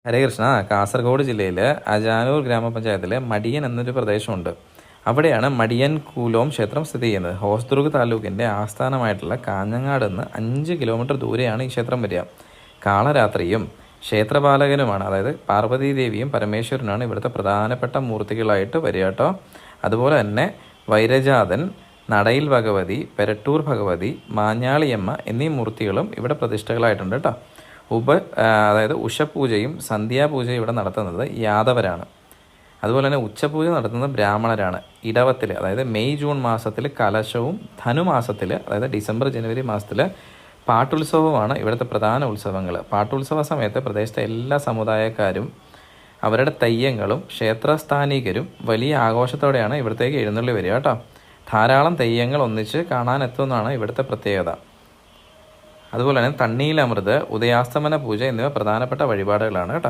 ഹരേ കൃഷ്ണ. കാസർഗോഡ് ജില്ലയിലെ അജാനൂർ ഗ്രാമപഞ്ചായത്തിലെ മടിയൻ എന്നൊരു പ്രദേശമുണ്ട്. അവിടെയാണ് മടിയൻ കൂലോം ക്ഷേത്രം സ്ഥിതി ചെയ്യുന്നത്. ഹോസ്ദുർഗ് താലൂക്കിൻ്റെ ആസ്ഥാനമായിട്ടുള്ള കാഞ്ഞങ്ങാട് നിന്ന് 5 കിലോമീറ്റർ ദൂരെയാണ് ഈ ക്ഷേത്രം വരിക. കാളരാത്രിയും ക്ഷേത്രപാലകനുമാണ്, അതായത് പാർവതീദേവിയും പരമേശ്വരനാണ് ഇവിടുത്തെ പ്രധാനപ്പെട്ട മൂർത്തികളായിട്ട് വരിക കേട്ടോ. അതുപോലെ തന്നെ വൈരജാതൻ, നടയിൽ ഭഗവതി, പെരട്ടൂർ ഭഗവതി, മാഞ്ഞാളിയമ്മ എന്നീ മൂർത്തികളും ഇവിടെ പ്രതിഷ്ഠകളായിട്ടുണ്ട് കേട്ടോ. അതായത് ഉഷപൂജയും സന്ധ്യാപൂജയും ഇവിടെ നടത്തുന്നത് യാദവരാണ്. അതുപോലെ തന്നെ ഉച്ചപൂജ നടത്തുന്നത് ബ്രാഹ്മണരാണ്. ഇടവത്തിൽ, അതായത് മെയ് ജൂൺ മാസത്തിൽ കലശവും, ധനുമാസത്തിൽ, അതായത് ഡിസംബർ ജനുവരി മാസത്തിൽ പാട്ടുത്സവമാണ് ഇവിടുത്തെ പ്രധാന ഉത്സവങ്ങൾ. പാട്ടുത്സവ സമയത്ത് പ്രദേശത്തെ എല്ലാ സമുദായക്കാരും അവരുടെ തെയ്യങ്ങളും ക്ഷേത്രസ്ഥാനികരും വലിയ ആഘോഷത്തോടെയാണ് ഇവിടത്തേക്ക് എഴുന്നള്ളി വരിക കേട്ടോ. ധാരാളം തെയ്യങ്ങൾ ഒന്നിച്ച് കാണാനെത്തുന്നതാണ് ഇവിടുത്തെ പ്രത്യേകത. അതുപോലെ തന്നെ തണ്ണീലമൃത്, ഉദയാസ്തമന പൂജ എന്നിവ പ്രധാനപ്പെട്ട വഴിപാടുകളാണ് കേട്ടോ.